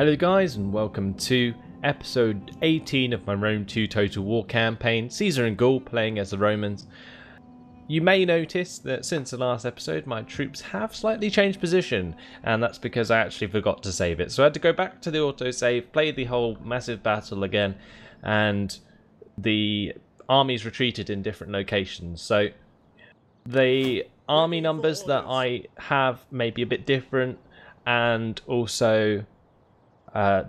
Hello guys and welcome to episode 18 of my Rome 2 Total War campaign, Caesar and Gaul playing as the Romans. You may notice that since the last episode my troops have slightly changed position, and that's because I actually forgot to save it. So I had to go back to the autosave, play the whole massive battle again, and the armies retreated in different locations. So the army numbers that I have may be a bit different, and also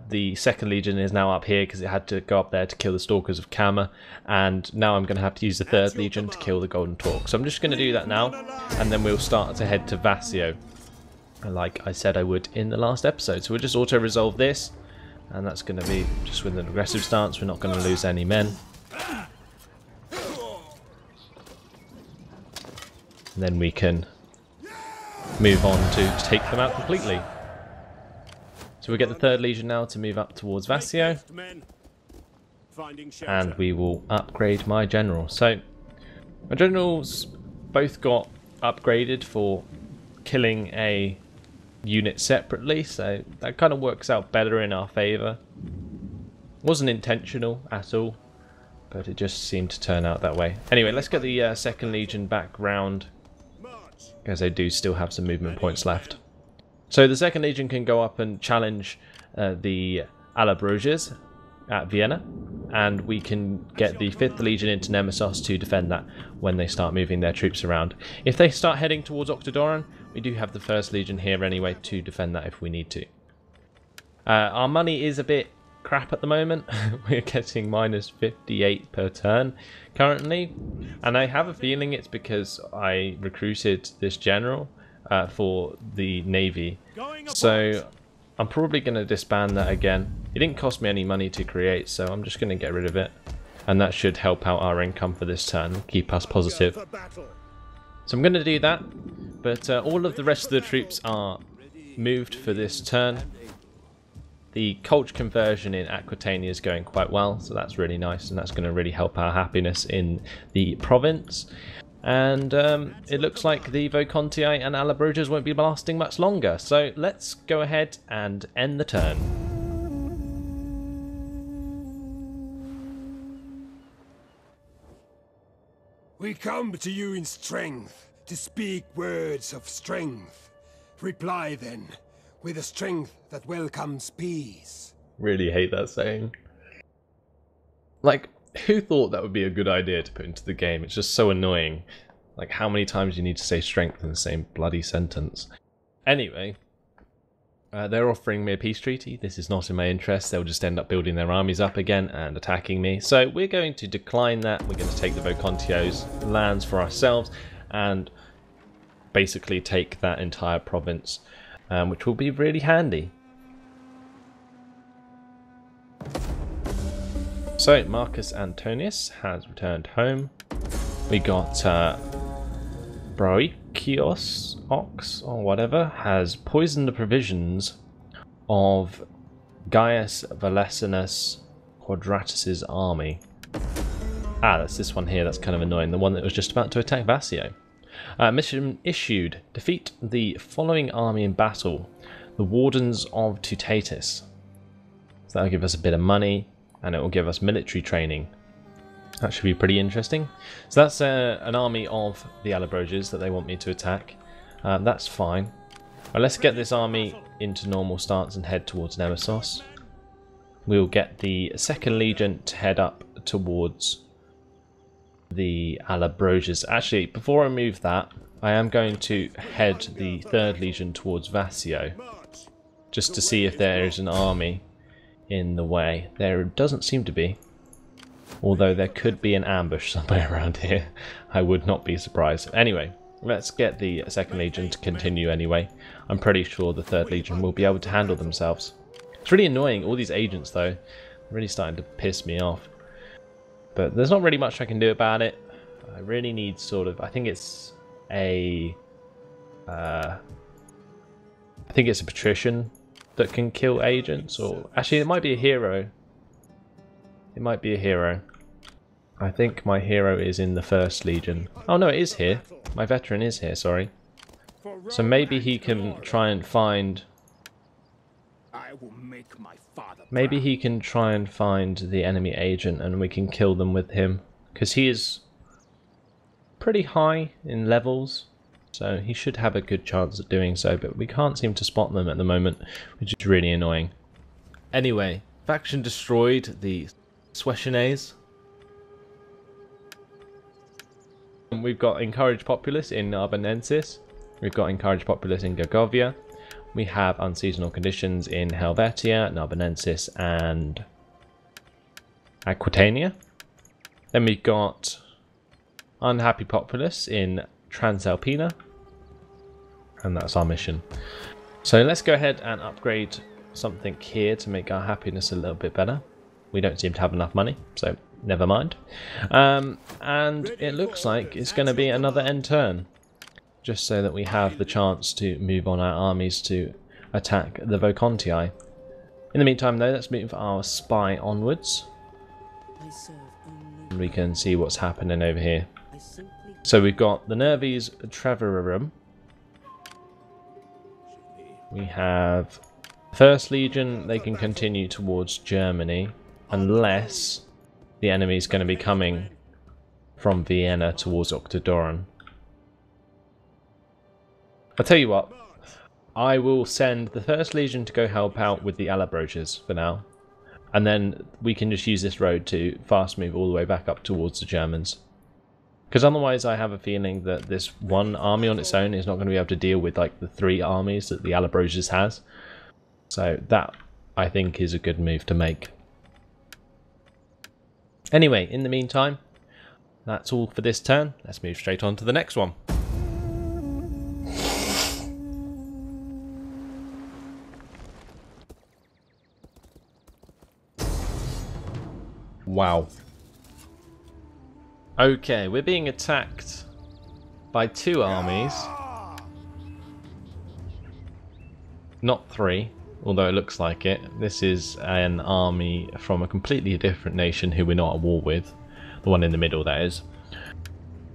the second legion is now up here because it had to go up there to kill the stalkers of Kama, and now I'm going to have to use the third legion to kill the golden torque. So I'm just going to do that now, and then we'll start to head to Vasio, like I said I would in the last episode. So we'll just auto-resolve this, and that's going to be just with an aggressive stance. We're not going to lose any men. And then we can move on to take them out completely. So we get the third legion now to move up towards Vasio, and we will upgrade my general. So my generals both got upgraded for killing a unit separately, so that kind of works out better in our favour. Wasn't intentional at all, but it just seemed to turn out that way. Anyway, let's get the second legion back round, because they do still have some movement points left. So the second legion can go up and challenge the Allobroges at Vienna, and we can get the 5th legion into Nemesis to defend that when they start moving their troops around. If they start heading towards Octodoron, we do have the 1st legion here anyway to defend that if we need to. Our money is a bit crap at the moment. We're getting minus 58 per turn currently, and I have a feeling it's because I recruited this general for the navy, so I'm probably going to disband that again. It didn't cost me any money to create, so I'm just going to get rid of it, and that should help out our income for this turn, keep us positive. So I'm going to do that, but all of the rest of the troops are moved for this turn. The culture conversion in Aquitania is going quite well, so that's really nice, and that's going to really help our happiness in the province. And it looks like the Volcantii and Allobroges won't be lasting much longer, so let's go ahead and end the turn. We come to you in strength, to speak words of strength. Reply then, with a strength that welcomes peace. Really hate that saying. Like, who thought that would be a good idea to put into the game? It's just so annoying. Like, how many times do you need to say strength in the same bloody sentence? Anyway, they're offering me a peace treaty. This is not in my interest. They'll just end up building their armies up again and attacking me. So we're going to decline that. We're going to take the Volcantii's lands for ourselves and basically take that entire province, which will be really handy. So Marcus Antonius has returned home. We got Braichios Ox or whatever has poisoned the provisions of Gaius Valesianus Quadratus's army. Ah, that's this one here. That's kind of annoying. The one that was just about to attack Vasio. Mission issued: defeat the following army in battle: the Wardens of Tutatis. So that'll give us a bit of money, and it will give us military training. That should be pretty interesting. So that's an army of the Allobroges that they want me to attack. That's fine. Well, let's get this army into normal stance and head towards Nemesis. We'll get the 2nd Legion to head up towards the Allobroges. Actually, before I move that, I am going to head the 3rd Legion towards Vasio, just to see if there is an army in the way. There doesn't seem to be, although there could be an ambush somewhere around here. I would not be surprised. Anyway, let's get the 2nd Legion to continue anyway. I'm pretty sure the 3rd Legion will be able to handle themselves. It's really annoying, all these agents though, really starting to piss me off. But there's not really much I can do about it. I really need sort of, I think it's a patrician that can kill agents, or actually it might be a hero. It might be a hero. I think my hero is in the 1st Legion. Oh no, it is here. My veteran is here, sorry. So maybe he can try and find I will make my father Maybe proud. he can try and find the enemy agent and we can kill them with him. Because he is pretty high in levels. So he should have a good chance of doing so. But we can't seem to spot them at the moment, which is really annoying. Anyway, faction destroyed the Legionaries. We've got encouraged populace in Narbonensis. We've got encouraged populace in Gergovia. We have unseasonal conditions in Helvetia, Narbonensis, and Aquitania. Then we've got unhappy populace in Transalpina. And that's our mission. So let's go ahead and upgrade something here to make our happiness a little bit better. We don't seem to have enough money, so never mind. And it looks like it's going to be another end turn. Just so that we have the chance to move on our armies to attack the Vocontii. In the meantime though, let's move our spy onwards. And we can see what's happening over here. So we've got the Nervi's Treverum. We have First Legion, they can continue towards Germany. Unless the enemy is going to be coming from Vienna towards Octodoron. I'll tell you what, I will send the First Legion to go help out with the Alabroches for now. And then we can just use this road to fast move all the way back up towards the Germans. Because otherwise I have a feeling that this one army on its own is not going to be able to deal with like the 3 armies that the Alabroches has. So that, I think, is a good move to make. Anyway, in the meantime, that's all for this turn. Let's move straight on to the next one. Wow. Okay, we're being attacked by 2 armies. Not 3, although it looks like it. This is an army from a completely different nation who we're not at war with. The one in the middle, that is.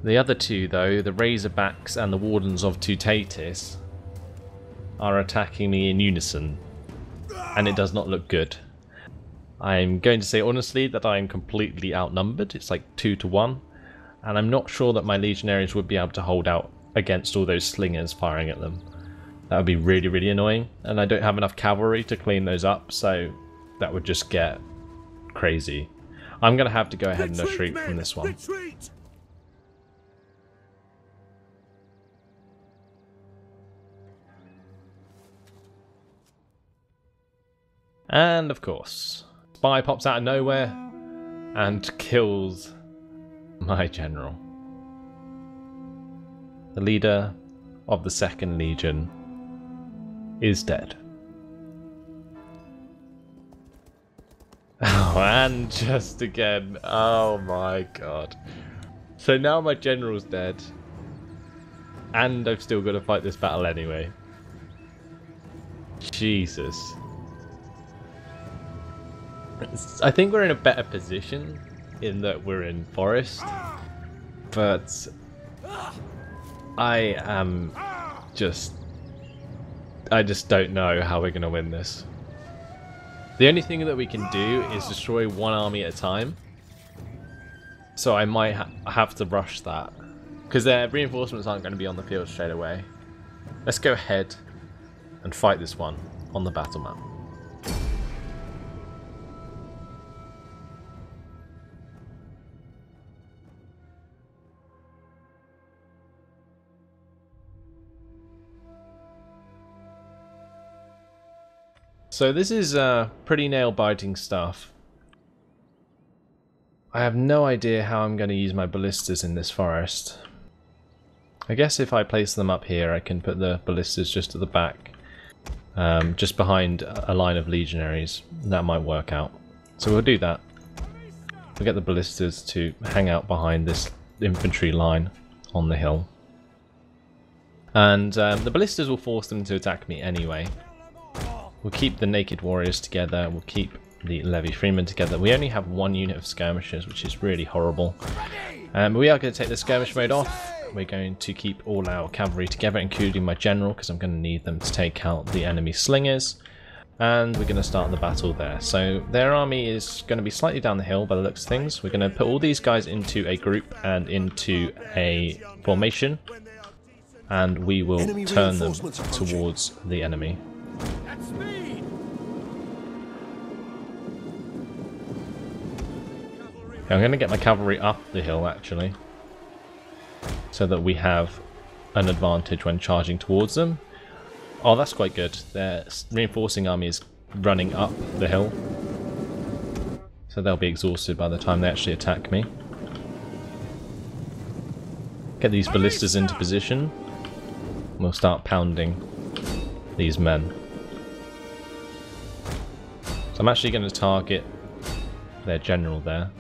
The other 2, though, the Razorbacks and the Wardens of Tutatis, are attacking me in unison. And it does not look good. I'm going to say honestly that I am completely outnumbered. It's like 2 to 1. And I'm not sure that my legionaries would be able to hold out against all those slingers firing at them. That would be really, really annoying. And I don't have enough cavalry to clean those up, so that would just get crazy. I'm going to have to go ahead and retreat from this one. Retreat! And of course, Spy pops out of nowhere and kills my general. The leader of the 2nd Legion is dead. Oh, and just again. Oh my god. So now my general's dead. And I've still got to fight this battle anyway. Jesus. I think we're in a better position in that we're in forest, but I just don't know how we're going to win this. The only thing that we can do is destroy 1 army at a time, so I might have to rush that, because their reinforcements aren't going to be on the field straight away. Let's go ahead and fight this one on the battle map. So this is pretty nail-biting stuff. I have no idea how I'm going to use my ballistas in this forest. I guess if I place them up here, I can put the ballistas just at the back, just behind a line of legionaries. That might work out. So we'll do that. We'll get the ballistas to hang out behind this infantry line on the hill. And the ballistas will force them to attack me anyway. We'll keep the naked warriors together, we'll keep the levy freemen together. We only have 1 unit of skirmishers, which is really horrible. We are going to take the skirmish mode off. We're going to keep all our cavalry together, including my general, because I'm going to need them to take out the enemy slingers. And we're going to start the battle there. So their army is going to be slightly down the hill by the looks of things. We're going to put all these guys into a group and into a formation, and we will turn them towards the enemy. Okay, I'm going to get my cavalry up the hill actually, so that we have an advantage when charging towards them. Oh, that's quite good. Their reinforcing army is running up the hill, so they'll be exhausted by the time they actually attack me. Get these ballistas into position. We'll start pounding these men. So I'm actually going to target their general there.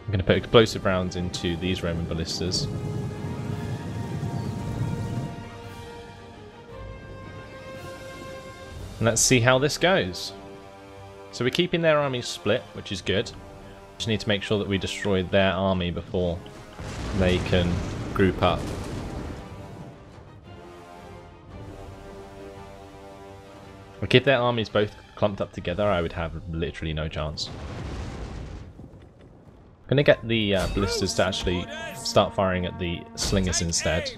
I'm going to put explosive rounds into these Roman ballistas. And let's see how this goes. So we're keeping their army split, which is good. Just need to make sure that we destroy their army before they can group up. Like if their armies both clumped up together, I would have literally no chance. I'm going to get the ballistas to actually start firing at the slingers instead.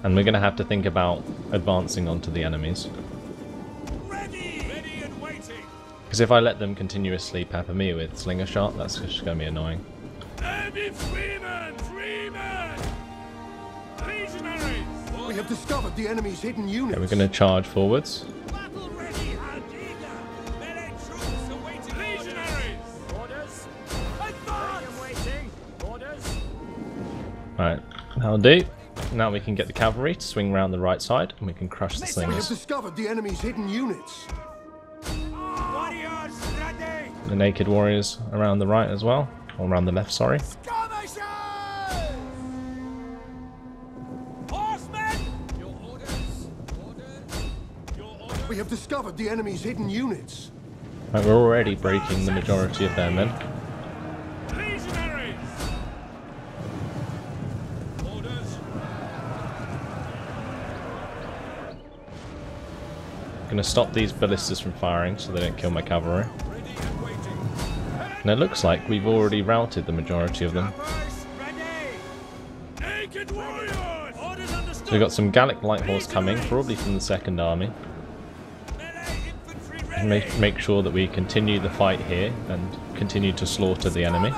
And we're going to have to think about advancing onto the enemies. Because if I let them continuously pepper me with slinger shot, that's just going to be annoying. We have discovered the enemy's hidden units. Okay, we're going to charge forwards. Right, that'll do. Now we can get the cavalry to swing around the right side, and we can crush the slingers. We have discovered the enemy's hidden units. The naked warriors around the right as well, or around the left, sorry. We have discovered the enemy's hidden units. Right, we're already breaking the majority of their men. Going to stop these ballistas from firing so they don't kill my cavalry. And it looks like we've already routed the majority of them. So we've got some Gallic light horse coming, probably from the second army. And make sure that we continue the fight here and continue to slaughter the enemy.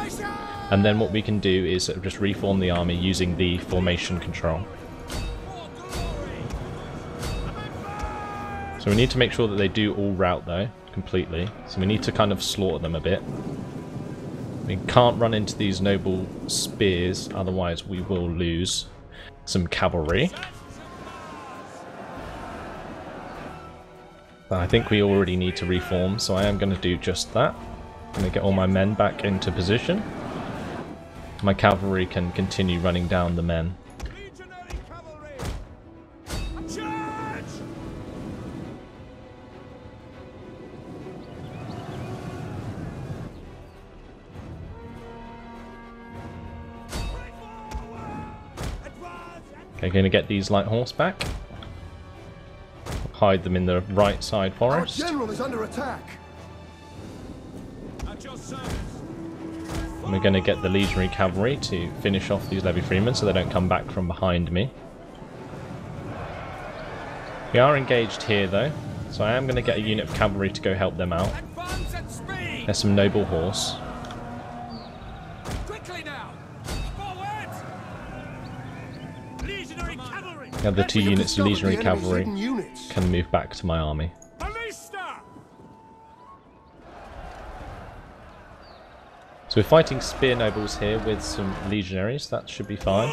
And then what we can do is sort of just reform the army using the formation control. So we need to make sure that they do all rout though, completely. So we need to kind of slaughter them a bit. We can't run into these noble spears, otherwise we will lose some cavalry. But I think we already need to reform, so I am going to do just that. I'm going to get all my men back into position. My cavalry can continue running down the men. Okay, going to get these light horse back. Hide them in the right side forest. Our general is under attack. And we're going to get the legionary cavalry to finish off these levy freemen so they don't come back from behind me. We are engaged here though, so I am going to get a unit of cavalry to go help them out. There's some noble horse. The other two units of legionary cavalry can move back to my army. So we're fighting spear nobles here with some legionaries, that should be fine.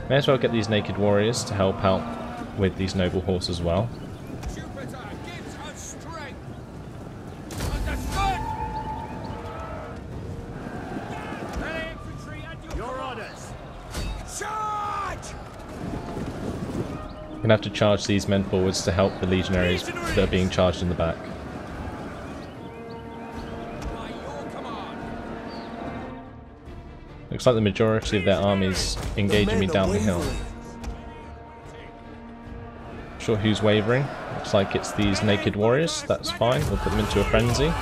May as well get these naked warriors to help out with these noble horse as well. I'm going to have to charge these men forwards to help the legionaries that are being charged in the back. Looks like the majority of their armies engaging me down the hill. Not sure who's wavering. Looks like it's these naked warriors. That's fine. We'll put them into a frenzy.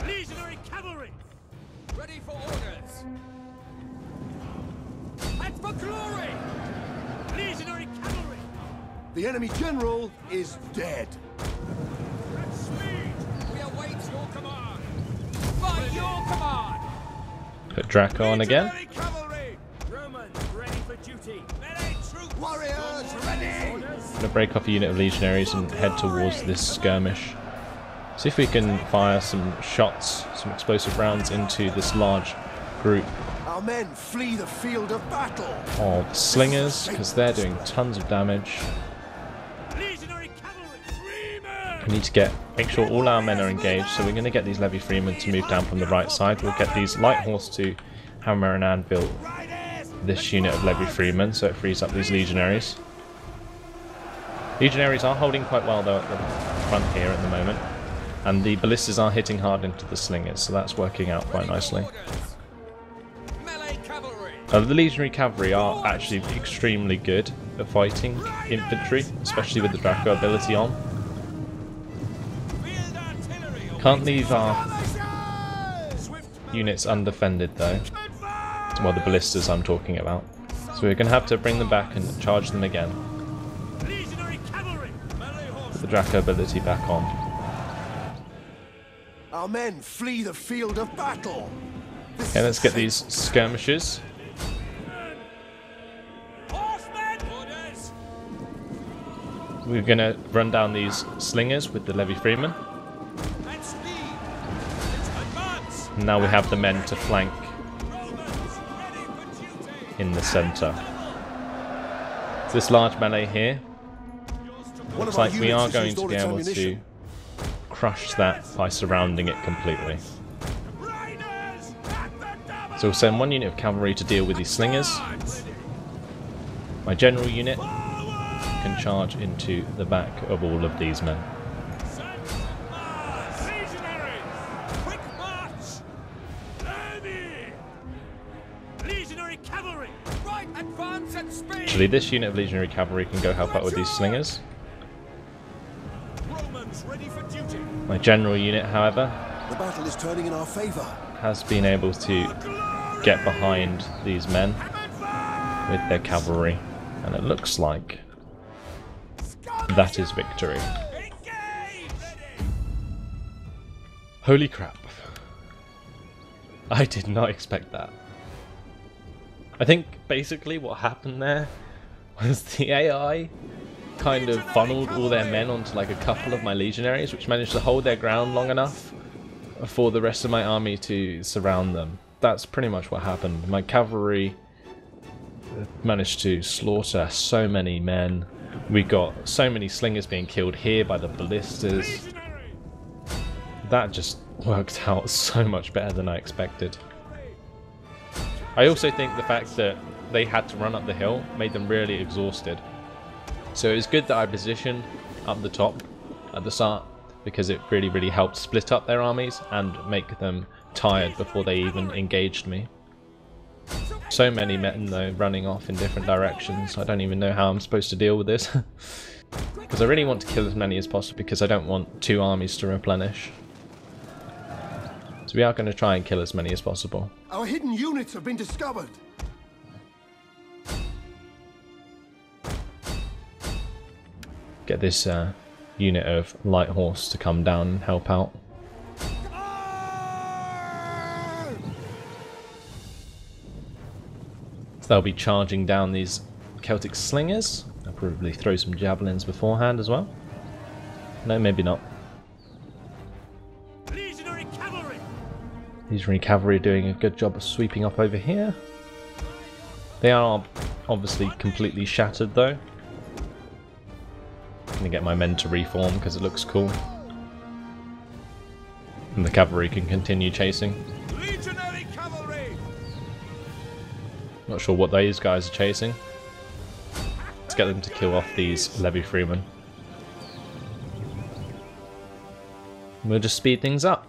Legionary cavalry, ready for orders. And for glory. Legionary cavalry. The enemy general is dead. At speed. We await your command. By your command. Put Draco on again. Legionary cavalry. Romans ready for duty. Melee troops. Warriors ready. I'm gonna break off a unit of legionaries and head towards this skirmish. See if we can fire some shots, some explosive rounds into this large group Our men flee the field of battle. of slingers, because they're doing tons of damage. Legionary cavalry. Freemen. We need to make sure all our men are engaged, so we're going to get these levy freemen to move down from the right side. We'll get these light horse to hammer and anvil this unit of levy freemen, so it frees up these legionaries. Legionaries are holding quite well though at the front here at the moment, and the ballistas are hitting hard into the slingers, so that's working out quite nicely. Melee cavalry. The legionary cavalry are actually extremely good at fighting infantry, especially with the Draco ability on. Field artillery. Can't leave our units undefended though. Well, the ballistas I'm talking about. So we're going to have to bring them back and charge them again. Legionary cavalry. Melee horse. Put the Draco ability back on. Our men flee the field of battle. Okay, let's get these skirmishers. Horsemen. Orders. We're going to run down these slingers with the levy freemen. At speed. Let's advance. And now we have the men to flank Romans ready for duty. in the centre. This large melee here, looks like we are going to be able to crush that by surrounding it completely. Riders at the double. So we'll send one unit of cavalry to deal with these slingers. My general unit can charge into the back of all of these men. Legionaries! Quick march! Levy! Legionary cavalry! Right, advance at speed! Actually, this unit of legionary cavalry can go help out with these slingers. Romans ready for duty! My general unit, however, The battle is turning in our favor. has been able to get behind these men with their cavalry, and it looks like that is victory. Engage! Ready! Holy crap. I did not expect that. I think basically what happened there was the AI kind of funneled all their men onto like a couple of my legionaries, which managed to hold their ground long enough for the rest of my army to surround them. That's pretty much what happened. My cavalry managed to slaughter so many men. We got so many slingers being killed here by the ballistas. Legionary! That just worked out so much better than I expected. I also think the fact that they had to run up the hill made them really exhausted. So it was good that I positioned up the top at the start, because it really helped split up their armies and make them tired before they even engaged me. So many men though running off in different directions. I don't even know how I'm supposed to deal with this. Because I really want to kill as many as possible, because I don't want two armies to replenish. So we are going to try and kill as many as possible. Our hidden units have been discovered. Get this unit of light horse to come down and help out. So they'll be charging down these Celtic slingers. I'll probably throw some javelins beforehand as well. No, maybe not. Legionary cavalry! Legionary cavalry are doing a good job of sweeping up over here. They are obviously completely shattered though. I'm gonna get my men to reform because it looks cool. And the cavalry can continue chasing. Legionary cavalry! Not sure what these guys are chasing. Let's get them to kill off these levy freemen. We'll just speed things up.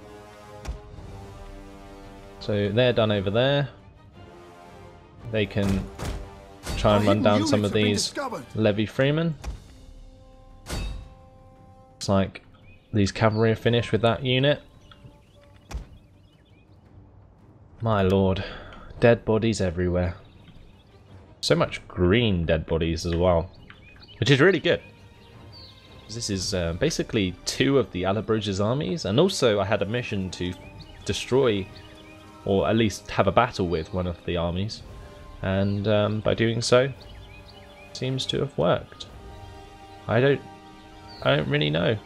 So they're done over there. they can try and run down some of these levy freemen. Looks like these cavalry are finished with that unit. My lord, dead bodies everywhere. So much green dead bodies as well, which is really good. This is basically 2 of the Allobroge's armies, and also I had a mission to destroy, or at least have a battle with, one of the armies, and by doing so, seems to have worked. I don't really know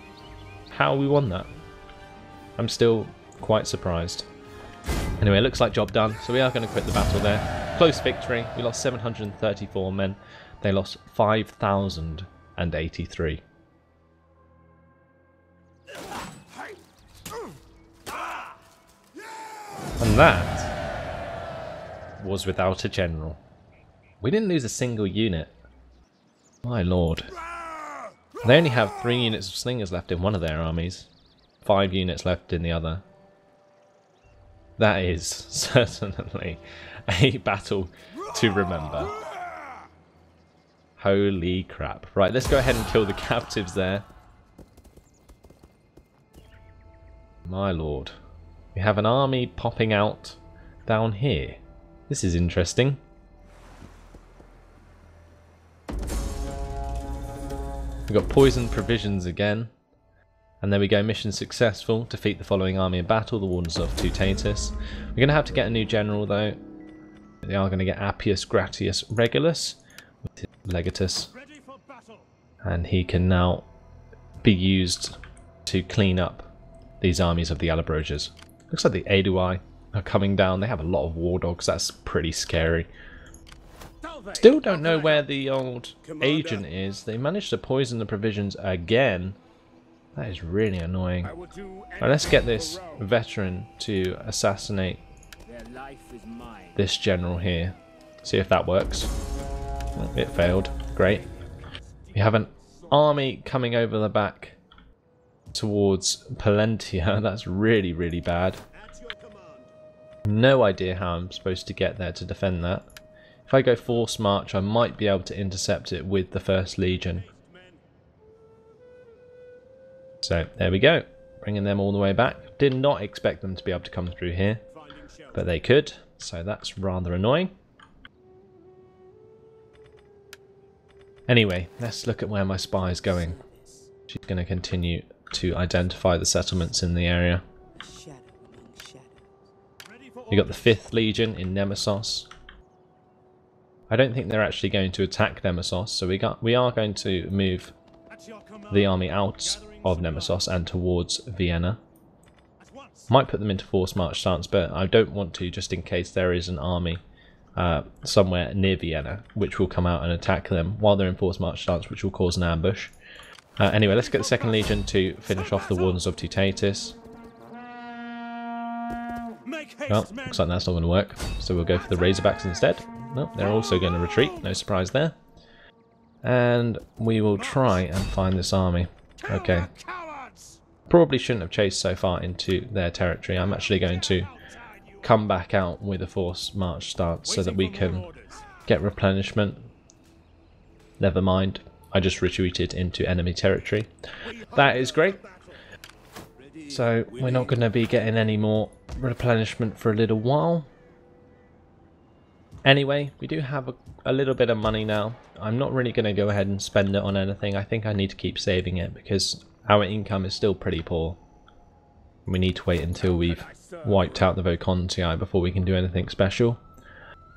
how we won that. I'm still quite surprised. Anyway, it looks like job done, so we are going to quit the battle there. Close victory. We lost 734 men. They lost 5,083. And that was without a general. We didn't lose a single unit. My lord. They only have 3 units of slingers left in one of their armies. 5 units left in the other. That is certainly a battle to remember. Holy crap. Right, let's go ahead and kill the captives there. My lord. We have an army popping out down here. This is interesting. We've got poisoned provisions again. And there we go, mission successful. Defeat the following army in battle, the Wardens of Tutatis. We're going to have to get a new general though. They are going to get Appius Gratius Regulus with his Legatus. And he can now be used to clean up these armies of the Allobroges. Looks like the Aedui are coming down. They have a lot of war dogs. That's pretty scary. Still don't know where the old agent is. They managed to poison the provisions again. That is really annoying. Right, let's get this veteran to assassinate this general here. See if that works. Oh, it failed. Great. We have an army coming over the back towards Palentia. That's really, really bad. No idea how I'm supposed to get there to defend that. If I go force march, I might be able to intercept it with the 1st Legion. So there we go, bringing them all the way back. Did not expect them to be able to come through here, but they could, so that's rather annoying. Anyway, let's look at where my spy is going. She's going to continue to identify the settlements in the area. We got the 5th Legion in Nemesis. I don't think they're actually going to attack Nemesis, so we are going to move the army out of Nemesis and towards Vienna. Might put them into force march stance, but I don't want to, just in case there is an army somewhere near Vienna which will come out and attack them while they're in force march stance, which will cause an ambush. Anyway, let's get the 2nd Legion to finish off the Wardens of Tutatis. Well, looks like that's not going to work, so we'll go for the Razorbacks instead. No, they're also going to retreat, no surprise there. And we will try and find this army. Okay. Probably shouldn't have chased so far into their territory. I'm actually going to come back out with a force march stance so that we can get replenishment. Never mind. I just retreated into enemy territory. That is great. So we're not going to be getting any more replenishment for a little while. Anyway, we do have a little bit of money now. I'm not really going to go ahead and spend it on anything. I think I need to keep saving it because our income is still pretty poor. We need to wait until we've wiped out the VulcanHDGaming before we can do anything special.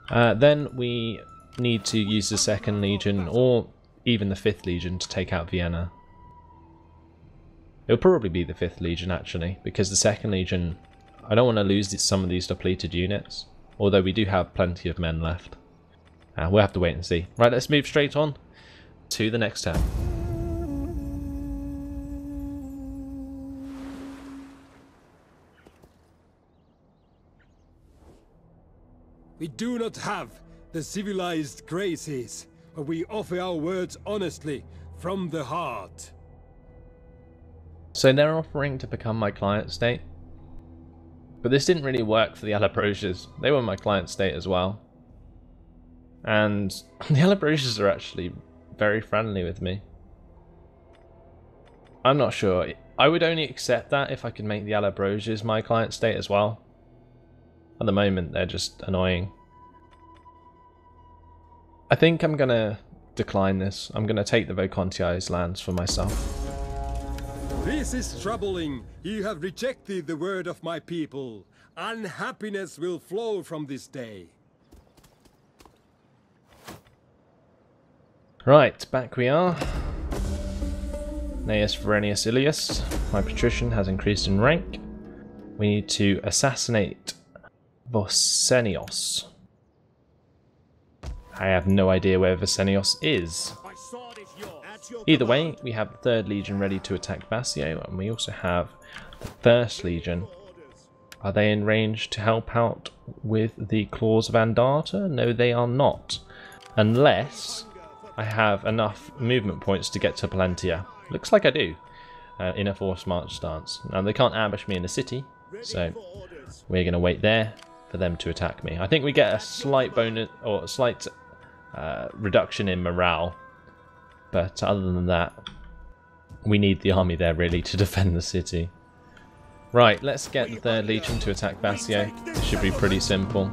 Then we need to use the 2nd Legion or even the 5th Legion to take out Vienna. It'll probably be the 5th Legion actually, because the 2nd Legion, I don't want to lose some of these depleted units. Although we do have plenty of men left. We'll have to wait and see. Right, let's move straight on to the next tab. We do not have the civilized graces, but we offer our words honestly, from the heart. So they're offering to become my client state. But this didn't really work for the Allobroges. They were my client state as well. And the Alabrosians are actually very friendly with me. I'm not sure. I would only accept that if I could make the Alabrosians my client state as well. At the moment, they're just annoying. I think I'm going to decline this. I'm going to take the VulcanHDG's lands for myself. This is troubling. You have rejected the word of my people. Unhappiness will flow from this day. Right, back we are. Gnaeus Verenius Ilius, my patrician, has increased in rank. We need to assassinate Vasenios. I have no idea where Vasenios is. Either way, we have the 3rd Legion ready to attack Vasio, and we also have the 1st Legion. Are they in range to help out with the Claws of Andata? No, they are not. Unless I have enough movement points to get to Palantia. Looks like I do. In a forced march stance. Now, they can't ambush me in the city, so we're going to wait there for them to attack me. I think we get a slight bonus, or a slight reduction in morale. But other than that, we need the army there really to defend the city. Right, let's get the 3rd Legion to attack Vasio. It should be pretty simple.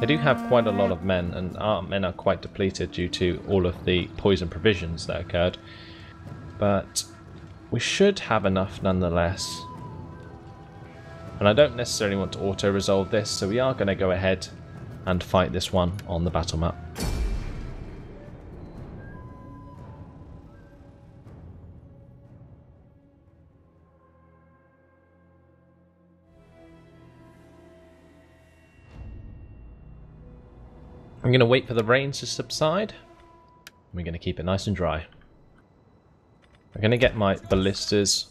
They do have quite a lot of men, and our men are quite depleted due to all of the poison provisions that occurred. But we should have enough nonetheless. And I don't necessarily want to auto-resolve this, so we are going to go ahead and fight this one on the battle map. I'm going to wait for the rains to subside. We're going to keep it nice and dry. I'm going to get my ballistas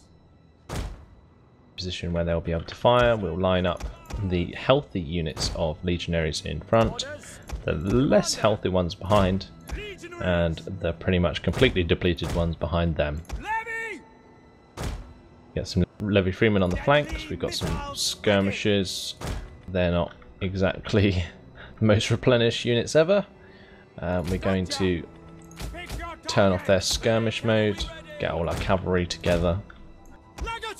position where they'll be able to fire. We'll line up the healthy units of legionaries in front, the less healthy ones behind, and the pretty much completely depleted ones behind them. Get some levy freemen on the flanks. We've got some skirmishers. They're not exactly the most replenished units ever. We're going to turn off their skirmish mode, get all our cavalry together,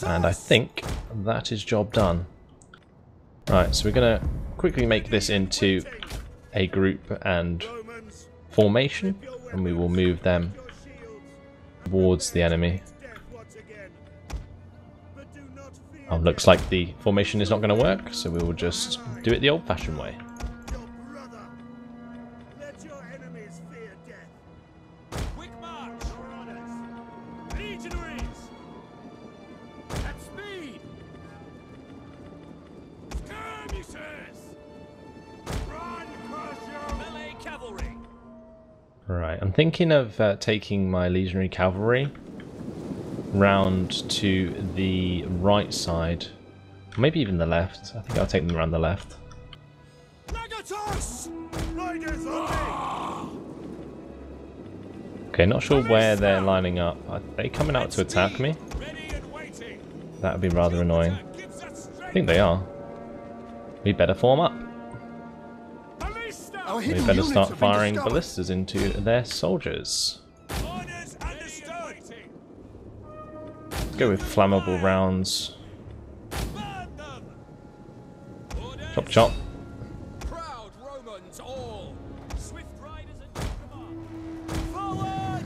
and I think that is job done. Right, so we're going to quickly make this into a group and formation, and we will move them towards the enemy. Oh, looks like the formation is not going to work, so we will just do it the old-fashioned way. Quick march! Legionaries! At speed! Skirmishers! Run, crush melee cavalry! Right, I'm thinking of taking my legionary cavalry round to the right side, maybe even the left. I think I'll take them around the left. Okay, not sure where they're lining up. Are they coming out to attack me? That would be rather annoying. I think they are. We better form up. We better start firing ballistas into their soldiers. Go with flammable rounds. Chop chop. Proud Romans all! Swift riders at your command! Forward!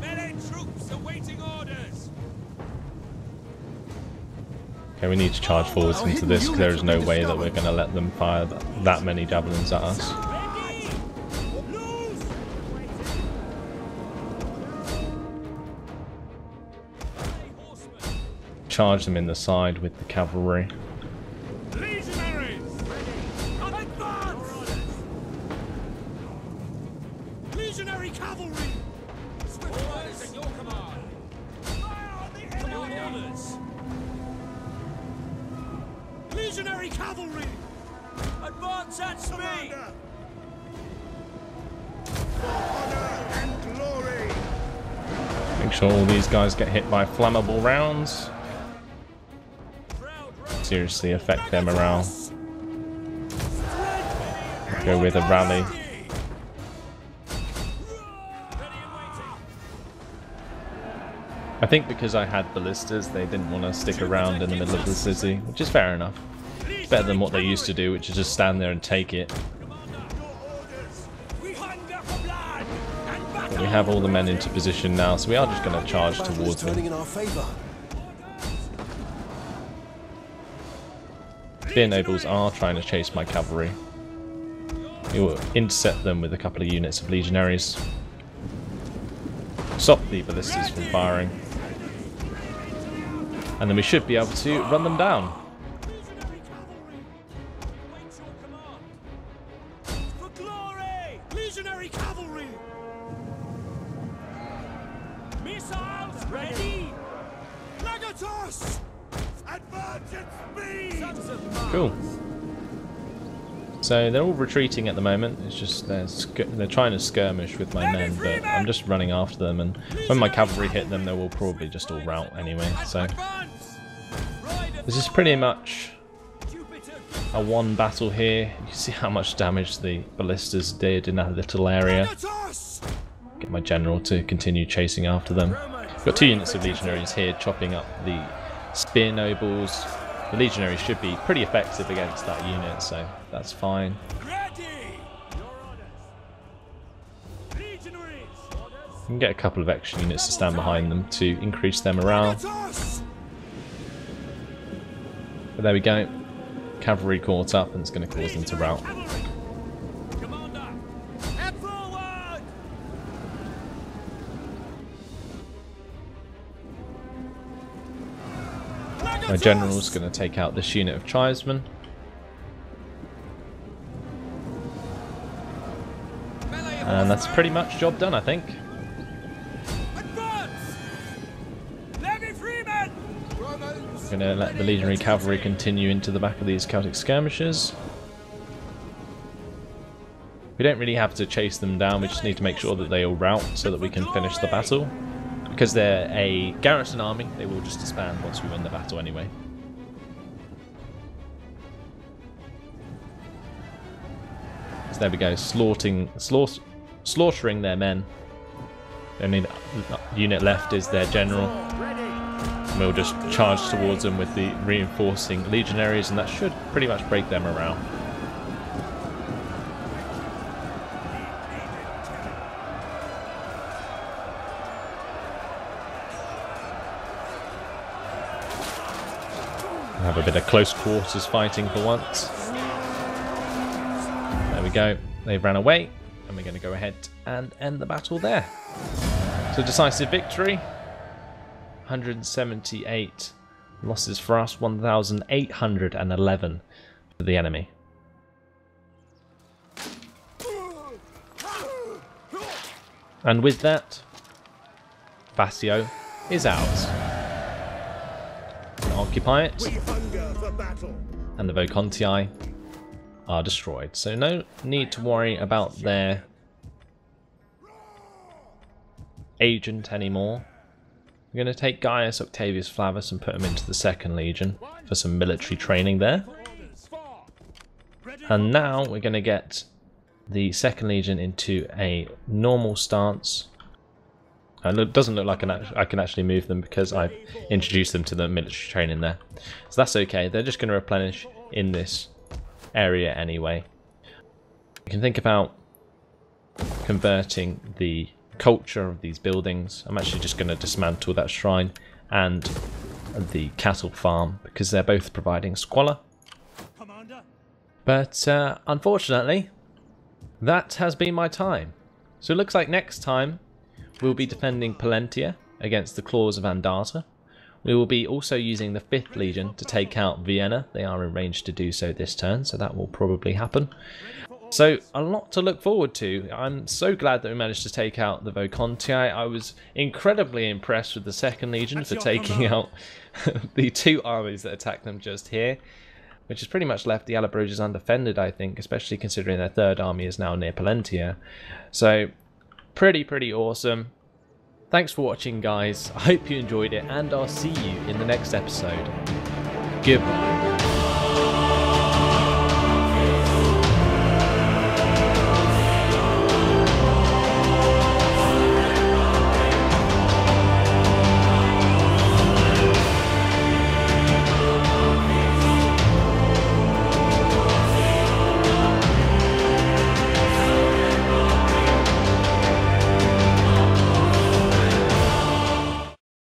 Melee troops awaiting orders! Okay, we need to charge forwards into this because there is no way that we're going to let them fire that many javelins at us. Charge them in the side with the cavalry. Legionaries! Advance! Legionary cavalry! Swift riders at your command! Fire on the enemy! Orders! Legionary cavalry! Advance at speed! Make sure all these guys get hit by flammable rounds. Seriously affect their morale. go with a rally. I think because I had ballistas, they didn't want to stick around in the middle of the city, which is fair enough. It's better than what they used to do, which is just stand there and take it. But we have all the men into position now, so we are just going to charge towards them. Spear nobles are trying to chase my cavalry. We will intercept them with a couple of units of legionaries. Stop the ballistas from firing. And then we should be able to run them down. For glory! Legionary cavalry! Missiles ready! Legatus! Advance at speed! Cool. So they're all retreating at the moment. It's just they're trying to skirmish with my men, but I'm just running after them. And when my cavalry hit them, they will probably just all rout anyway. So this is pretty much a one battle here. You see how much damage the ballistas did in that little area. Get my general to continue chasing after them. Got 2 units of legionaries here chopping up the spear nobles. The legionaries should be pretty effective against that unit, so that's fine. You can get a couple of extra units to stand behind them to increase their morale. But there we go. Cavalry caught up and it's going to cause them to rout. My general's going to take out this unit of tribesmen. And that's pretty much job done, I think. Going to let the legionary cavalry continue into the back of these Celtic skirmishers. We don't really have to chase them down, we just need to make sure that they all rout so that we can finish the battle. Because they're a garrison army, they will just disband once we win the battle anyway. So there we go, slaughtering their men. The only unit left is their general. And we'll just charge towards them with the reinforcing legionaries, and that should pretty much break their morale. Have a bit of close quarters fighting for once. There we go. They've ran away, and we're going to go ahead and end the battle there. So decisive victory. 178 losses for us, 1,811 for the enemy. And with that, Vasio is ours. Occupy it, and the Volcantii are destroyed. So no need to worry about their agent anymore. We're going to take Gaius Octavius Flavus and put him into the 2nd Legion for some military training there. And now we're going to get the 2nd Legion into a normal stance. It doesn't look like I can actually move them because I've introduced them to the military training there. So that's okay, they're just going to replenish in this area anyway. You can think about converting the culture of these buildings. I'm actually just going to dismantle that shrine and the cattle farm because they're both providing squalor. But unfortunately, that has been my time. So it looks like next time we'll be defending Pollentia against the claws of Andata. We will be also using the 5th Legion to take out Vienna. They are arranged to do so this turn, so that will probably happen. So a lot to look forward to. I'm so glad that we managed to take out the Volcantii. I was incredibly impressed with the 2nd Legion for taking out the 2 armies that attacked them just here, which has pretty much left the Allobroges undefended, I think, especially considering their 3rd army is now near Pollentia. So pretty awesome. Thanks for watching, guys. I hope you enjoyed it, and I'll see you in the next episode. Goodbye.